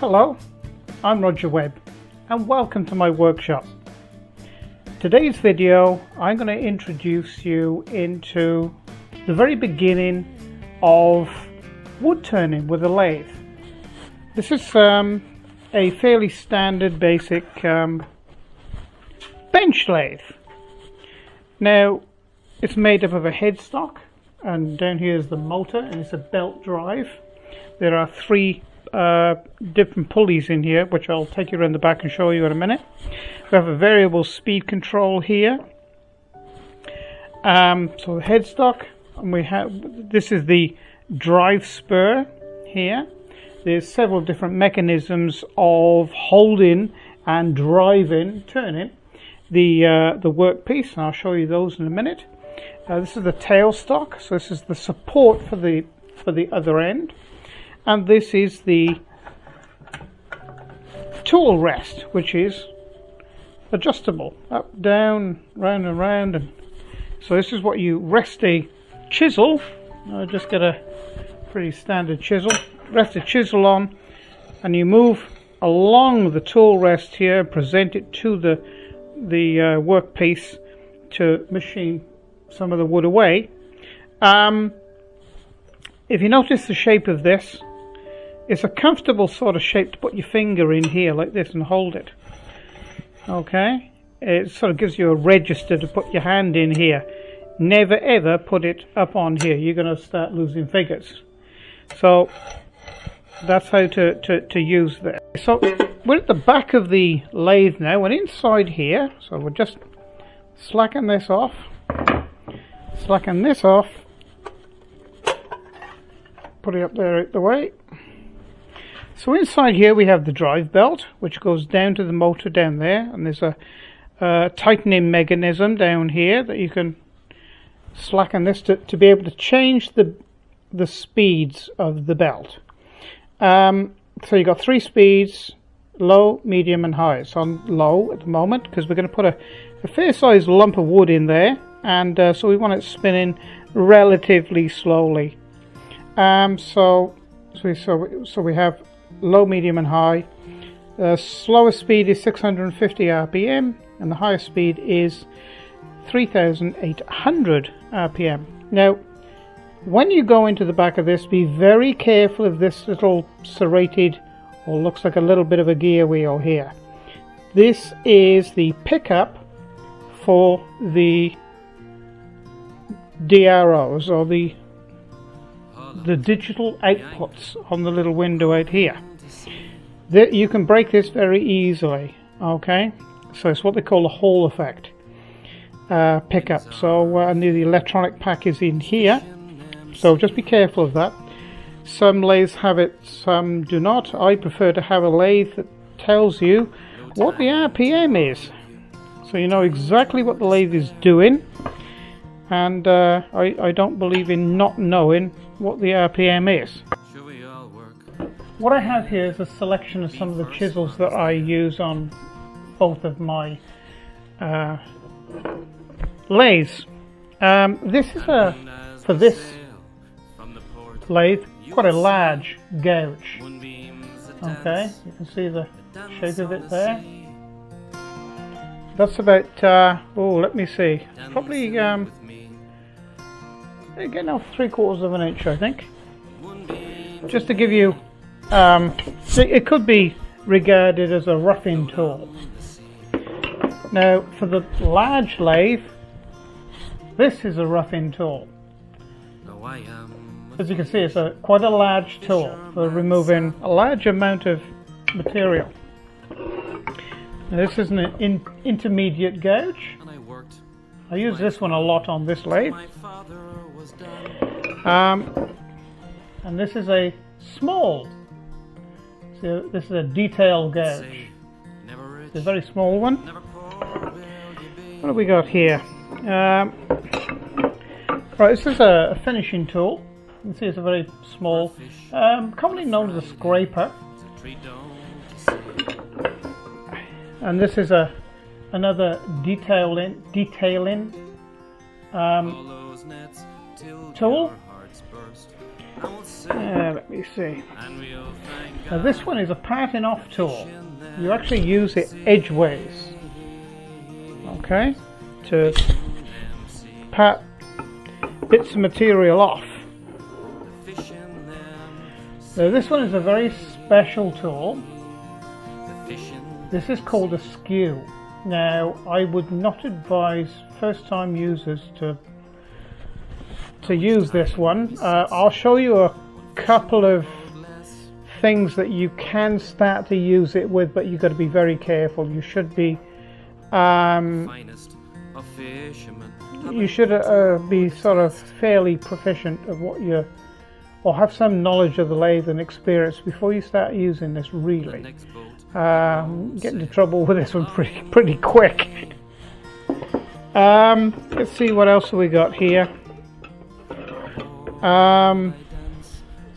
Hello, I'm Roger Webb and welcome to my workshop. Today's video I'm going to introduce you into the very beginning of wood turning with a lathe. This is a fairly standard basic bench lathe. Now it's made up of a headstock, and down here is the motor, and it's a belt drive. There are three different pulleys in here, which I'll take you around the back and show you in a minute. We have a variable speed control here. So the headstock, and we have, this is the drive spur here. There's several different mechanisms of holding and driving, turning the workpiece, and I'll show you those in a minute. This is the tailstock, so this is the support for the other end. And this is the tool rest, which is adjustable, up, down, round and round. And so this is what you rest a chisel. I'll just get a pretty standard chisel. Rest a chisel on, and you move along the tool rest here, present it to the workpiece to machine some of the wood away. If you notice the shape of this, it's a comfortable sort of shape to put your finger in here like this and hold it. Okay, it sort of gives you a register to put your hand in here. Never ever put it up on here, you're going to start losing figures. So that's how to use this. So we're at the back of the lathe now, and inside here, so we'll just slacken this off, put it up there out the way. So inside here we have the drive belt, which goes down to the motor down there, and there's a tightening mechanism down here that you can slacken this to be able to change the speeds of the belt. So you've got three speeds: low, medium and high. It's on low at the moment because we're going to put a fair sized lump of wood in there, and so we want it spinning relatively slowly. So we have low, medium and high. The slowest speed is 650 RPM and the highest speed is 3800 RPM. Now when you go into the back of this, be very careful of this little serrated, or looks like a little bit of a gear wheel here. This is the pickup for the DROs, or the digital outputs on the little window out here. You can break this very easily. Okay, so it's what they call a Hall effect pickup. So and the electronic pack is in here, so just be careful of that. Some lathes have it, some do not. I prefer to have a lathe that tells you what the RPM is, so you know exactly what the lathe is doing. And I don't believe in not knowing what the RPM is. What I have here is a selection of some of the chisels that I use on both of my lathes. This is for this lathe, quite a large gouge. Okay, you can see the shape of it there. That's about, oh, let me see, probably getting off 3/4 of an inch, I think. Just to give you, it could be regarded as a roughing tool. Now for the large lathe, this is a roughing tool. As you can see, it's quite a large tool for removing a large amount of material. Now, this is an intermediate gouge. I use this one a lot on this lathe. And this is a small, so this is a detail gouge. It's a very small one. What have we got here? Right, this is a finishing tool. You can see it's a very small, commonly known as a scraper. And this is another detailing tool. Let me see. Now this one is a parting off tool. You actually use it edgeways, okay, to part bits of material off. Now this one is a very special tool. This is called a skew. Now I would not advise first time users to use this one. I'll show you a couple of things that you can start to use it with, but you've got to be very careful. You should be be sort of fairly proficient of what you're, or have some knowledge of the lathe and experience before you start using this, really. Get into trouble with this one pretty quick. Let's see what else we got here. So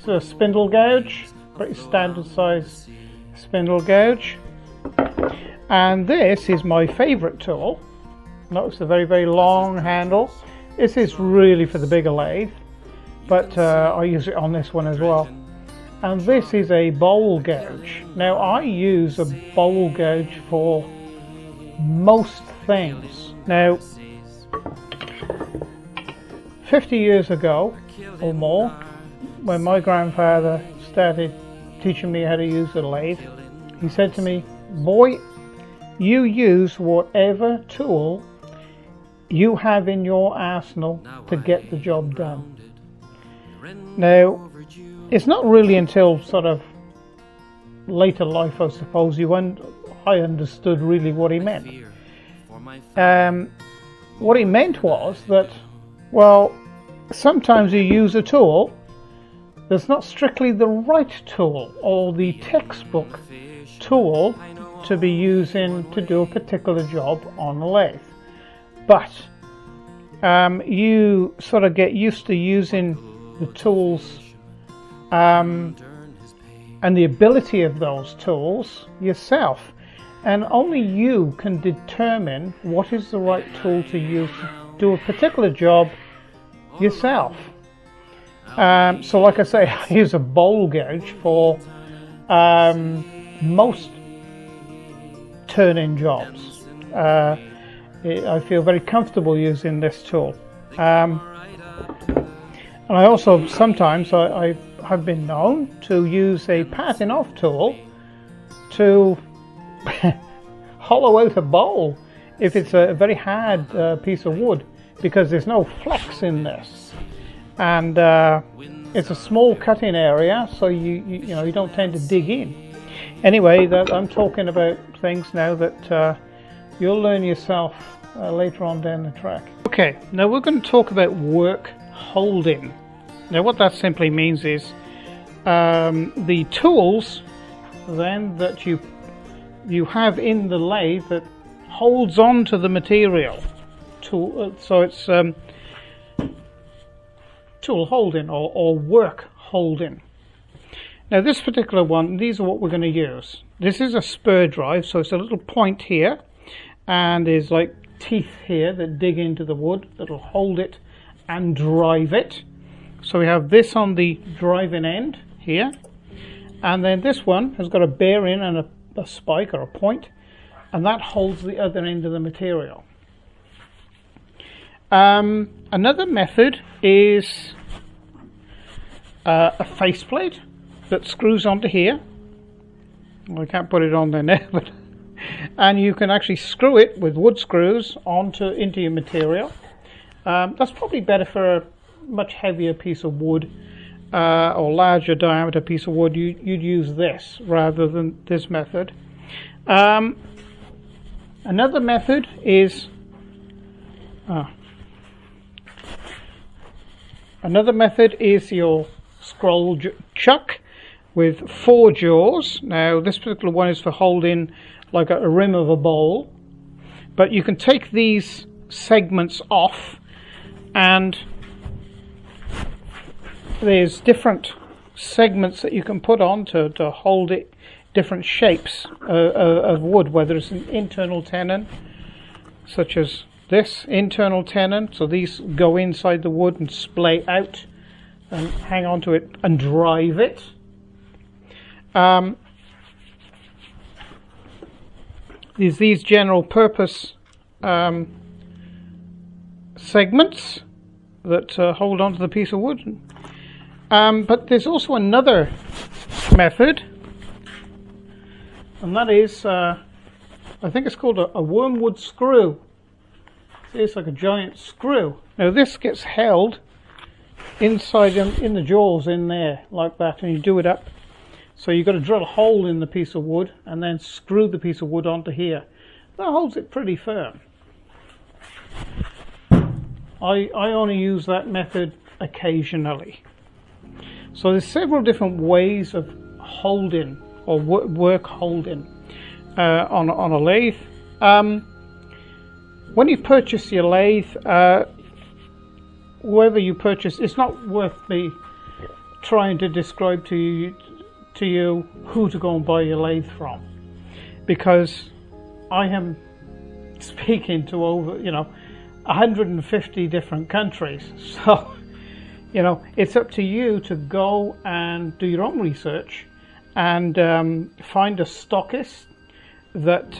a spindle gouge, pretty standard size spindle gouge. And this is my favourite tool. Notice the very long handle. This is really for the bigger lathe, but I use it on this one as well. And this is a bowl gouge. Now I use a bowl gouge for most things. Now 50 years ago or more, when my grandfather started teaching me how to use a lathe, he said to me, "Boy, you use whatever tool you have in your arsenal to get the job done." Now, it's not really until sort of later life, I suppose, I understood really what he meant. What he meant was that, well, sometimes you use a tool that's not strictly the right tool or the textbook tool to be using to do a particular job on a lathe. But you sort of get used to using the tools and the ability of those tools yourself, and only you can determine what is the right tool to use to do a particular job yourself. So like I say, I use a bowl gouge for most turning jobs. I feel very comfortable using this tool. And I also sometimes I have been known to use a parting off tool to hollow out a bowl if it's a very hard piece of wood, because there's no flex in this, and it's a small cutting area, so you don't tend to dig in. Anyway, I'm talking about things now that you'll learn yourself later on down the track. Okay, now we're going to talk about work holding. Now what that simply means is the tools then that you have in the lathe that holds on to the material. So it's tool holding or work holding. Now this particular one, these are what we're going to use. This is a spur drive, so it's a little point here, and there's like teeth here that dig into the wood that'll hold it and drive it. So we have this on the driving end here, and then this one has got a bearing and a spike or a point, and that holds the other end of the material. Another method is a faceplate that screws onto here. Well, I can't put it on there now, but and you can actually screw it with wood screws into your material. That's probably better for a much heavier piece of wood or larger diameter piece of wood. You'd use this rather than this method. Another method is your scroll chuck with 4 jaws. Now this particular one is for holding like a rim of a bowl, but you can take these segments off, and there's different segments that you can put on to hold it, different shapes of wood, whether it's an internal tenon such as this internal tenon, so these go inside the wood and splay out and hang on to it and drive it. There's these general purpose segments that hold onto the piece of wood. But there's also another method, and that is, I think it's called a wormwood screw. It's like a giant screw. Now this gets held inside in the jaws in there like that, and you do it up. So you've got to drill a hole in the piece of wood and then screw the piece of wood onto here. That holds it pretty firm. I only use that method occasionally. So there's several different ways of holding or work holding on a lathe. When you purchase your lathe, whoever you purchase, it's not worth me trying to describe to you who to go and buy your lathe from, because I am speaking to over 150 different countries. So it's up to you to go and do your own research and find a stockist that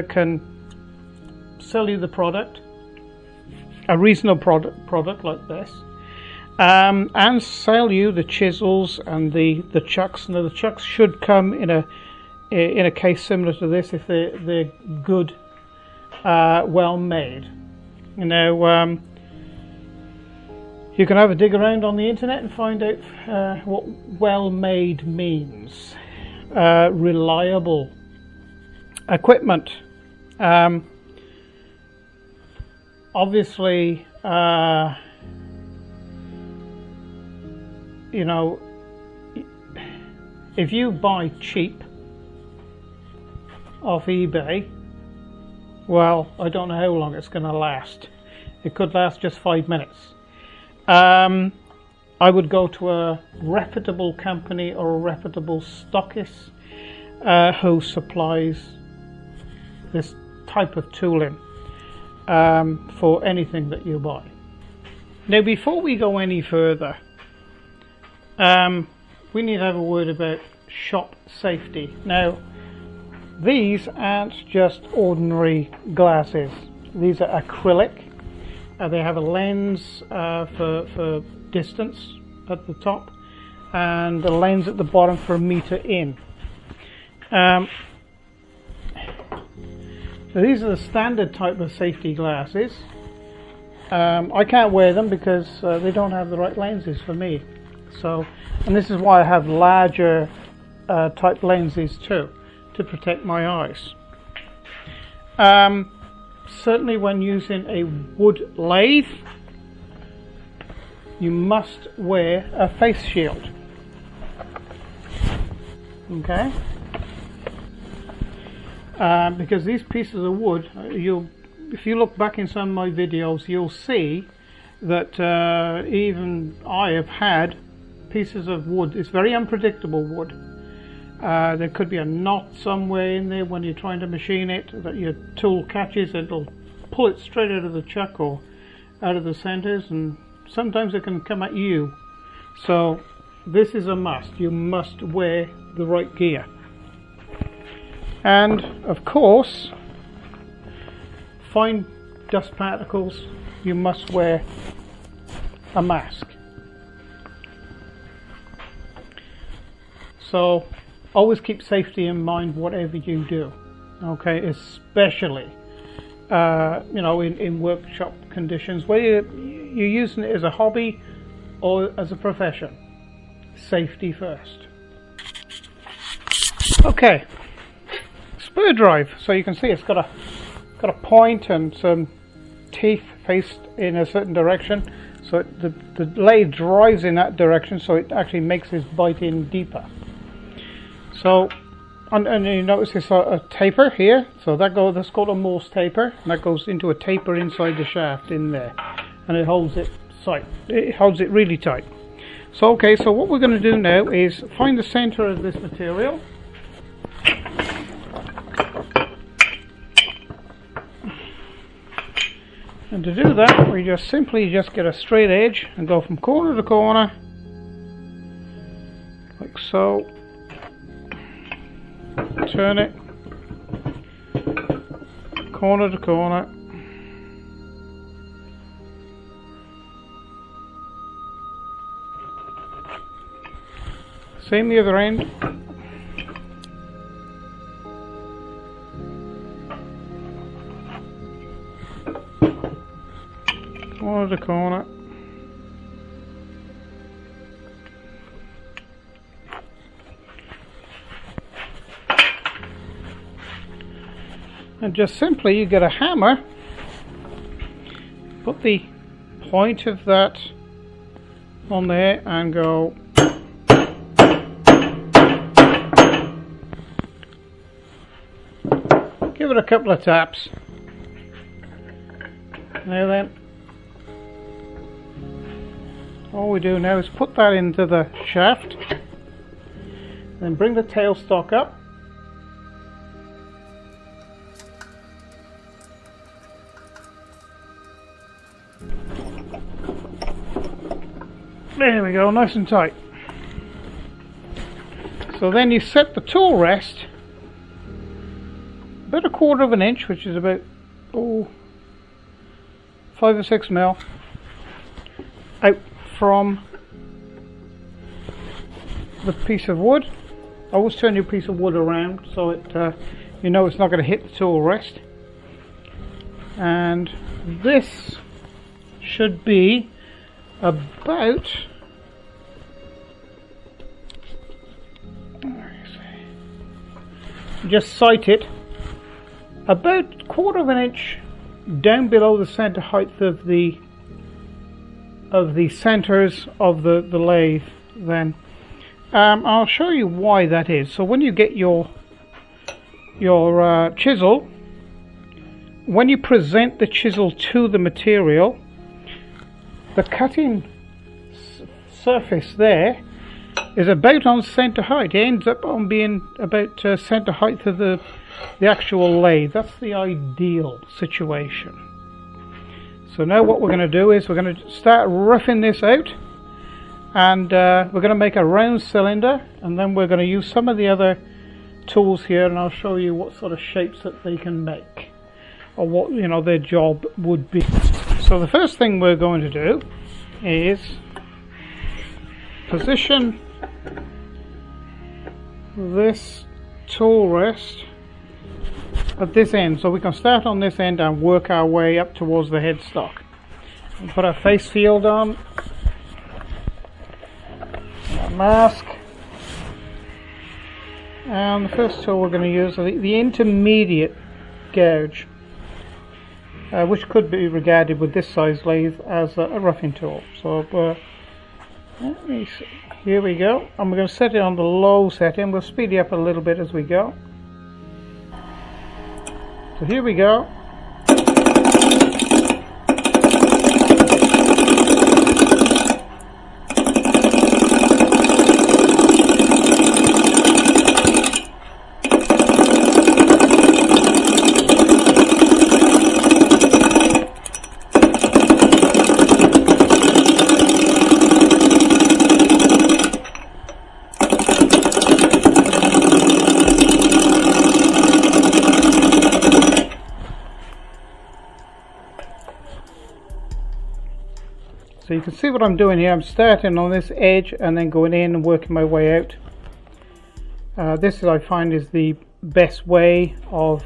can sell you the product, a reasonable product like this, and sell you the chisels and the chucks. Now the chucks should come in a case similar to this if they're good, well made. You can have a dig around on the internet and find out what well made means. Reliable equipment. Obviously, if you buy cheap off eBay, well, I don't know how long it's going to last. It could last just 5 minutes. I would go to a reputable company or a reputable stockist who supplies this type of tooling for anything that you buy. Now, before we go any further, we need to have a word about shop safety. Now, these aren't just ordinary glasses. These are acrylic. They have a lens for distance at the top and a lens at the bottom for a meter in. So these are the standard type of safety glasses. I can't wear them because they don't have the right lenses for me. And this is why I have larger type lenses too, to protect my eyes. Certainly when using a wood lathe, you must wear a face shield. Okay? Because these pieces of wood, if you look back in some of my videos, you'll see that even I have had pieces of wood. It's very unpredictable wood. There could be a knot somewhere in there when you're trying to machine it that your tool catches. It'll pull it straight out of the chuck or out of the centers, and sometimes it can come at you. So this is a must. You must wear the right gear. And of course, fine dust particles, you must wear a mask. So always keep safety in mind whatever you do, okay, especially in workshop conditions where you're using it as a hobby or as a profession. Safety first. Okay, spur drive. So you can see it's got a point and some teeth faced in a certain direction. So the lathe drives in that direction, so it actually makes this bite in deeper. So, and you notice this a taper here. So that's called a Morse taper, and that goes into a taper inside the shaft in there, and it holds it tight. It holds it really tight. So okay, so what we're going to do now is find the center of this material. And to do that, we just simply get a straight edge and go from corner to corner, like so. Turn it corner to corner. Same the other end. Corner to corner. And just simply you get a hammer, put the point of that on there and go give it a couple of taps. Now then, all we do now is put that into the shaft, then bring the tailstock up. There we go, nice and tight. So then you set the tool rest about 1/4 of an inch, which is about 5 or 6 mil out from the piece of wood. Always turn your piece of wood around so it you know it's not going to hit the tool rest. And this should be about just sight it about 1/4 of an inch down below the center height of the centers of the lathe. Then I'll show you why that is. So when you get your chisel, when you present the chisel to the material, the cutting surface there is about on center height. It ends up on being about center height of the actual lathe. That's the ideal situation. So now what we're going to do is we're going to start roughing this out, and we're going to make a round cylinder, and then we're going to use some of the other tools here, and I'll show you what sort of shapes that they can make, or what their job would be. So the first thing we're going to do is position this tool rest at this end, so we can start on this end and work our way up towards the headstock. We'll put our face shield on, our mask, and the first tool we're going to use is the intermediate gouge, which could be regarded with this size lathe as a roughing tool. So let me see. Here we go, and we're going to set it on the low setting. We'll speed it up a little bit as we go. So here we go. So you can see what I'm doing here. I'm starting on this edge and then going in and working my way out. This I find is the best way of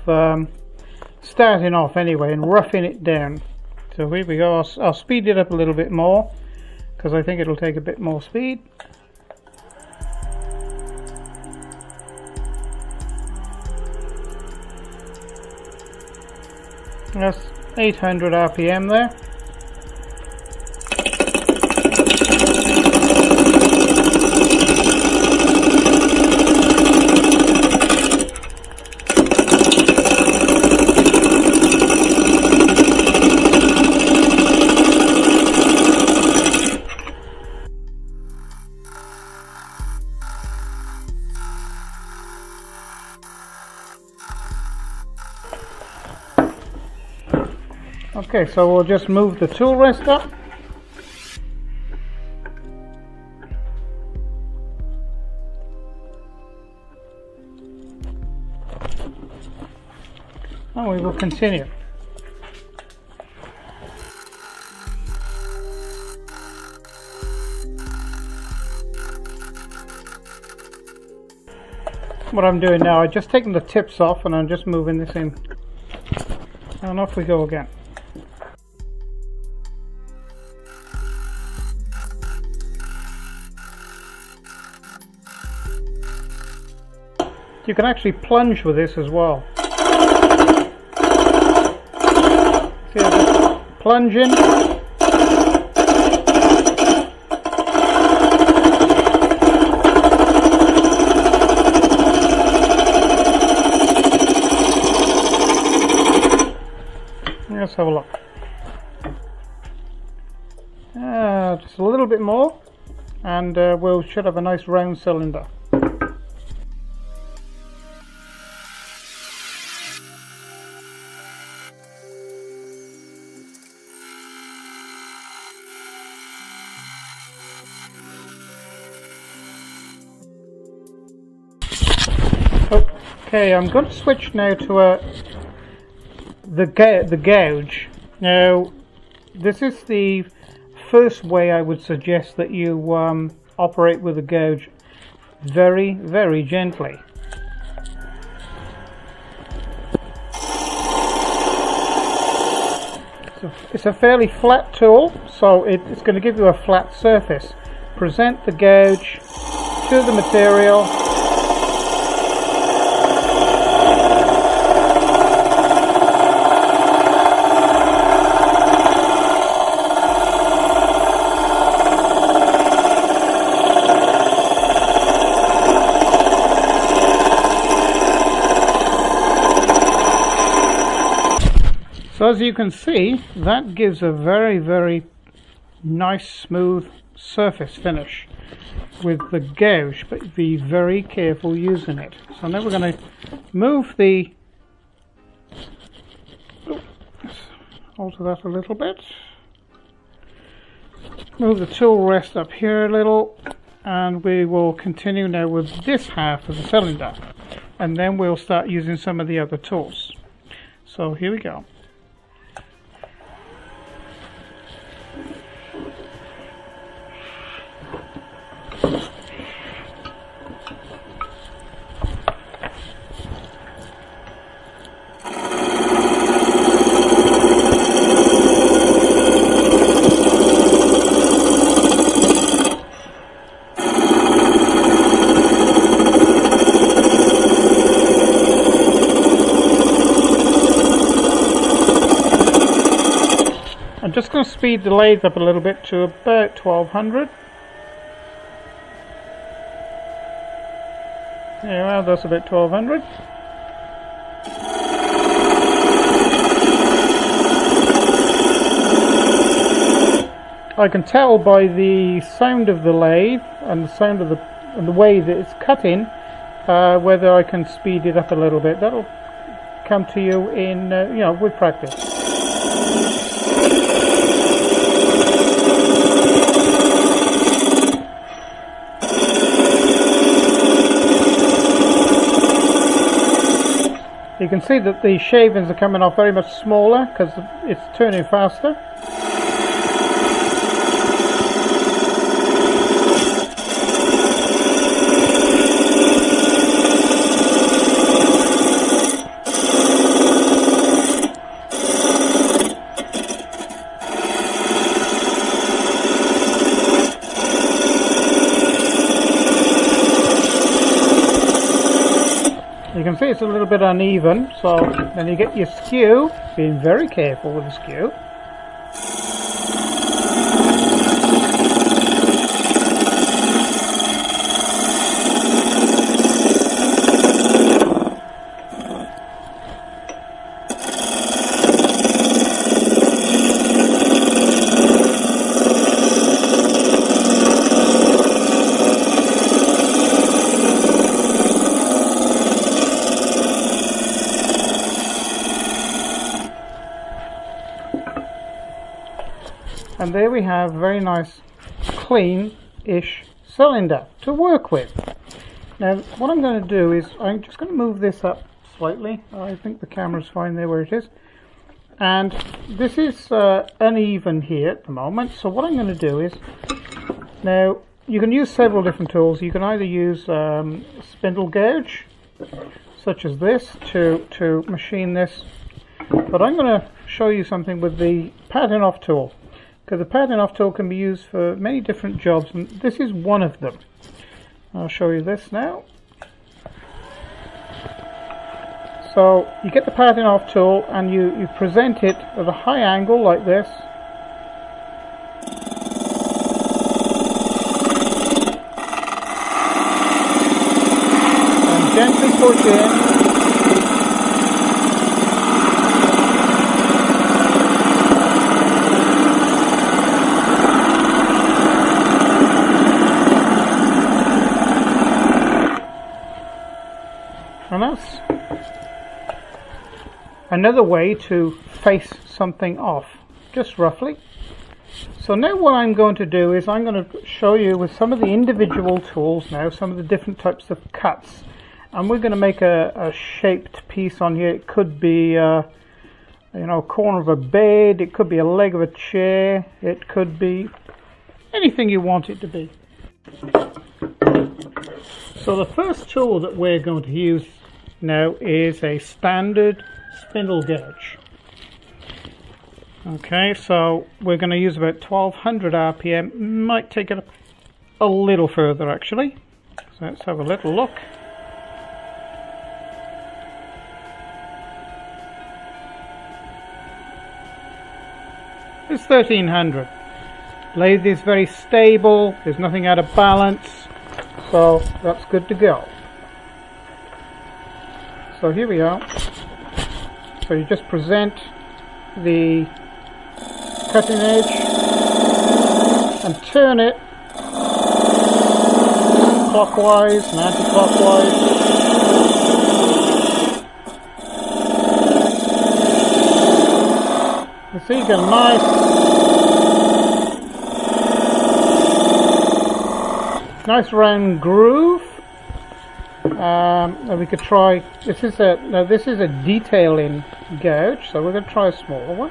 starting off anyway, and roughing it down. So here we go. I'll speed it up a little bit more because I think it'll take a bit more speed. That's 800 RPM there. I'll Okay, so we'll just move the tool rest up. And we will continue. What I'm doing now, I'm just taking the tips off and I'm just moving this in. And off we go again. You can actually plunge with this as well. See, I just plunge in. Let's have a look. Just a little bit more, and we should have a nice round cylinder. Okay, I'm going to switch now to the gouge. Now, this is the first way I would suggest that you operate with the gouge, very, very gently. So it's a fairly flat tool, so it's going to give you a flat surface. Present the gouge to the material. So as you can see, that gives a very, very nice smooth surface finish with the gouge, but be very careful using it. So now we're going to move the, let's alter that a little bit, move the tool rest up here a little, and we will continue now with this half of the cylinder, and then we'll start using some of the other tools. So here we go. I'm just going to speed the lathe up a little bit to about 1200. There we are, that's about 1200. I can tell by the sound of the lathe and the sound of the way that it's cutting whether I can speed it up a little bit. That'll come to you in with practice. You can see that the shavings are coming off very much smaller because it's turning faster. You can see it's a little bit uneven, so then you get your skew, being very careful with the skew. And there we have a very nice clean-ish cylinder to work with. Now what I'm going to do is I'm just going to move this up slightly. I think the camera's fine there where it is. And this is uneven here at the moment, so what I'm going to do is, now you can use several different tools. You can either use spindle gouge, such as this, to machine this, but I'm going to show you something with the pattern off tool, because the pattern off tool can be used for many different jobs, and this is one of them. I'll show you this now. So you get the pattern off tool and you present it at a high angle like this. And gently push in. And that's another way to face something off, just roughly. So now what I'm going to do is I'm going to show you with some of the individual tools now, some of the different types of cuts. And we're going to make a shaped piece on here. It could be you know, a corner of a bed, it could be a leg of a chair, it could be anything you want it to be. So the first tool that we're going to use now is a standard spindle gouge. Okay, so we're going to use about 1200 RPM. Might take it a little further actually. So let's have a little look. It's 1300. Lathe is very stable, there's nothing out of balance, so that's good to go. So here we are. So you just present the cutting edge and turn it clockwise and anti-clockwise. You see, you get a nice round groove. And we could try. This is a detailing gouge, so we're going to try a smaller one.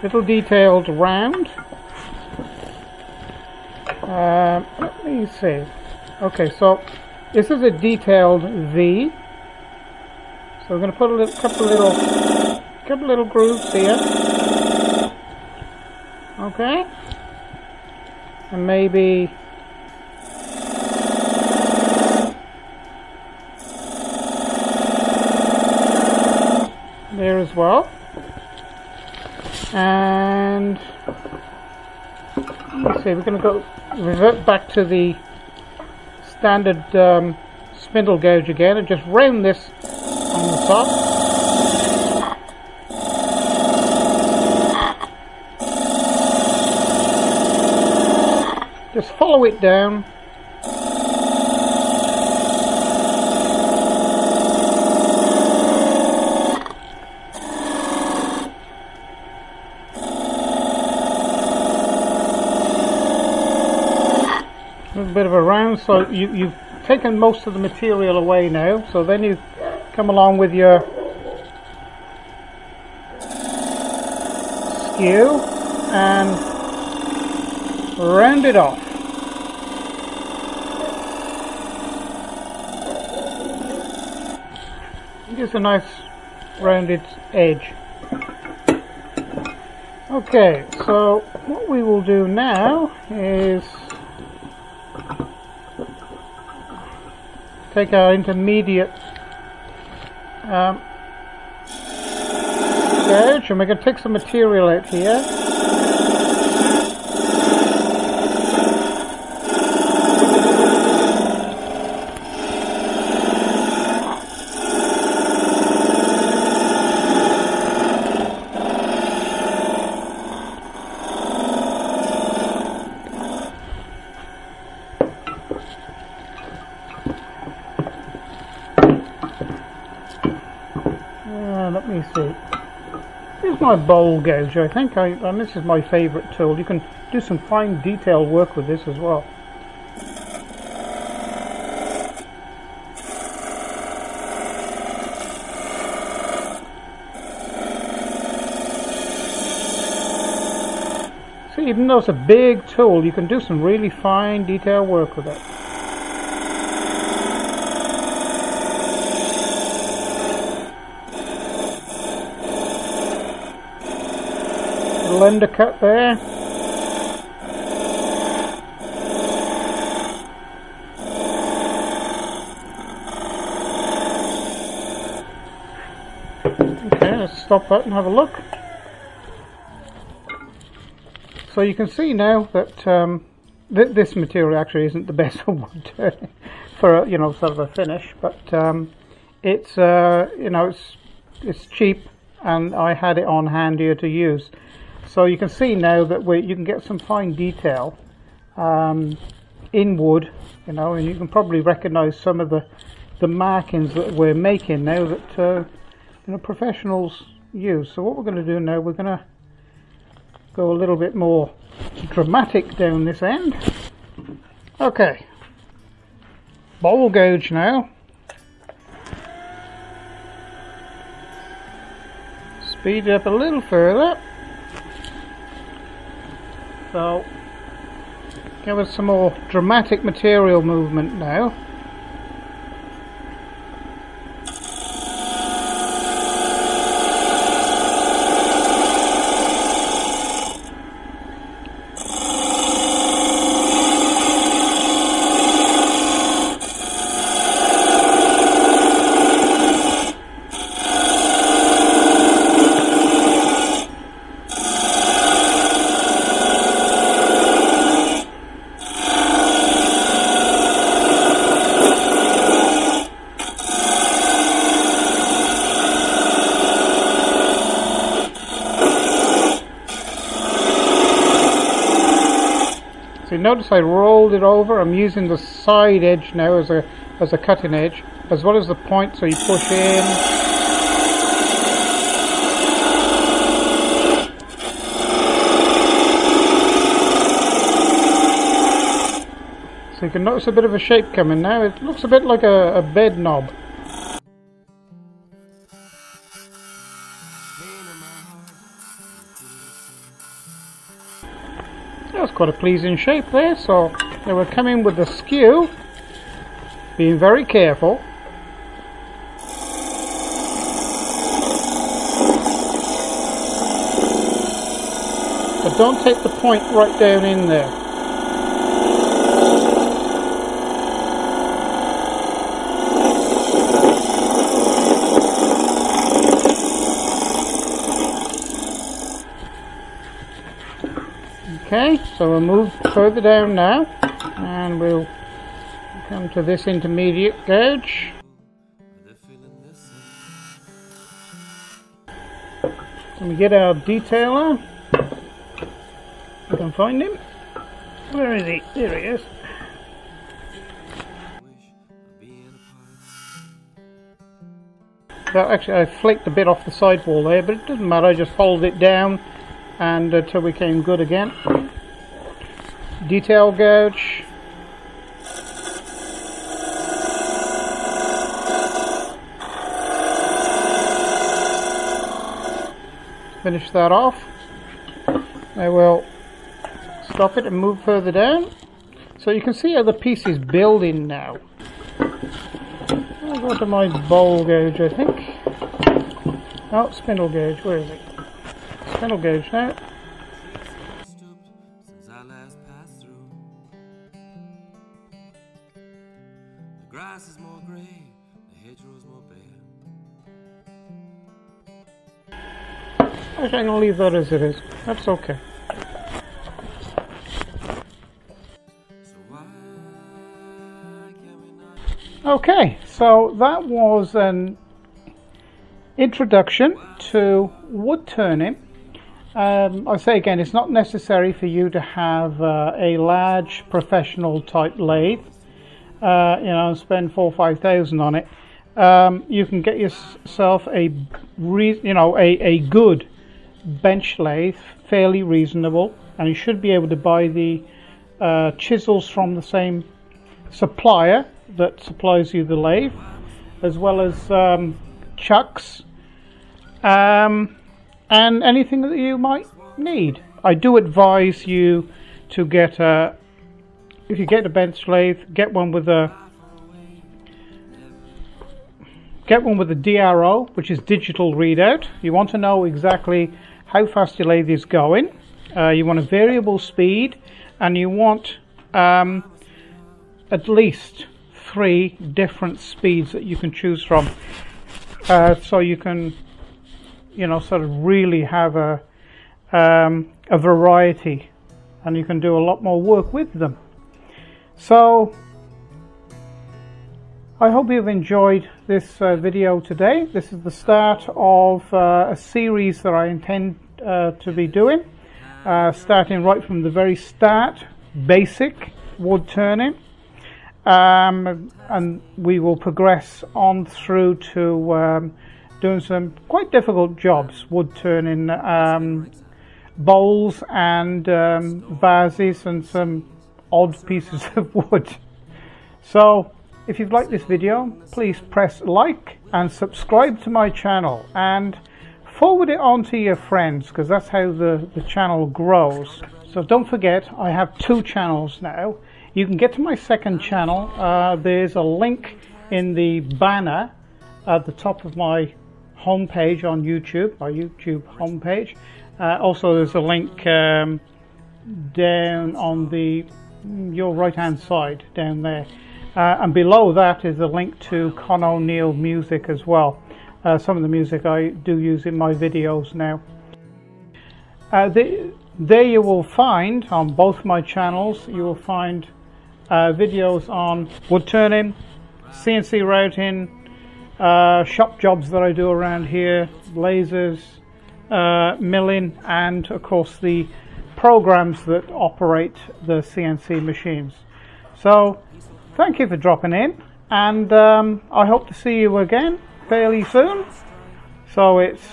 Little detailed round. Let me see. Okay, so this is a detailed V. So we're going to put a couple little grooves here. Okay, and maybe there as well. And let's see, we're going to revert back to the standard spindle gouge again and just round this on the top. Just follow it down. A bit of a round, so you've taken most of the material away now, so then you come along with your skew and round it off. It gives a nice rounded edge. Okay, so what we will do now is take our intermediate gouge and we're going to take some material out here. let me see. Here's my bowl gauge, I think, and this is my favourite tool. You can do some fine detail work with this as well. See, even though it's a big tool, you can do some really fine detail work with it. Little undercut there. Okay, let's stop that and have a look. So you can see now that this material actually isn't the best for wood turning, for sort of a finish, but it's it's cheap, and I had it on hand here to use. So you can see now that you can get some fine detail in wood, and you can probably recognise some of the markings that we're making now that professionals use. So what we're going to do now, we're going to go a little bit more dramatic down this end. Okay, bowl gauge now. Speed it up a little further. So, give us some more dramatic material movement now. So notice I rolled it over. I'm using the side edge now as a cutting edge, as well as the point, so you push in. So you can notice a bit of a shape coming now. It looks a bit like a bed knob. That's quite a pleasing shape there. So they will come in with the skew, being very careful. But don't take the point right down in there. Okay, so we'll move further down now, and we'll come to this intermediate gauge. So we get our detailer. We can find him. Where is he? There he is. Well, actually I flaked a bit off the sidewall there, but it doesn't matter, I just followed it down and until we came good again. Detail gauge. Finish that off. I will stop it and move further down. So you can see how the piece is building now. I'll go to my bowl gauge, I think. Oh, spindle gauge, where is it? Spindle gauge now. I'm going to leave that as it is. That's okay. Okay, so that was an introduction to wood turning. I say again, it's not necessary for you to have a large professional type lathe, and spend 4,000 or 5,000 on it. You can get yourself a a good bench lathe, fairly reasonable, and you should be able to buy the chisels from the same supplier that supplies you the lathe, as well as chucks and anything that you might need. I do advise you to get if you get a bench lathe, get one with a DRO, which is digital readout. You want to know exactly how fast your lathe is going. You want a variable speed, and you want at least 3 different speeds that you can choose from, so you can, sort of really have a variety, and you can do a lot more work with them. So I hope you've enjoyed this video today. This is the start of a series that I intend to be doing, starting right from the very start, basic wood turning, and we will progress on through to doing some quite difficult jobs, wood turning bowls and vases and some odd pieces of wood. So if you've liked this video, please press like and subscribe to my channel, and forward it on to your friends, because that's how the channel grows. So don't forget, I have 2 channels now. You can get to my second channel. There's a link in the banner at the top of my homepage on YouTube, my YouTube homepage. Also there's a link down on your right hand side down there, and below that is a link to Conn O'Neill music as well. Some of the music I do use in my videos now. There you will find, on both my channels, you will find videos on wood turning, CNC routing, shop jobs that I do around here, lasers, milling, and of course the programs that operate the CNC machines. So thank you for dropping in, and I hope to see you again fairly soon. So it's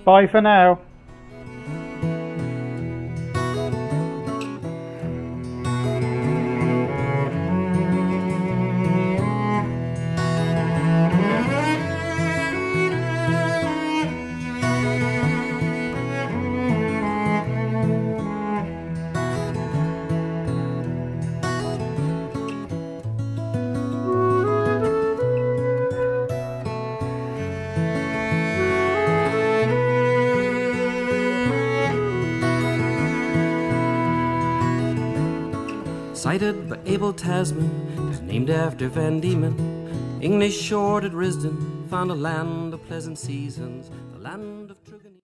bye for now. Sighted by Abel Tasman, is named after Van Diemen. English short at Risdon, found a land of pleasant seasons, the land of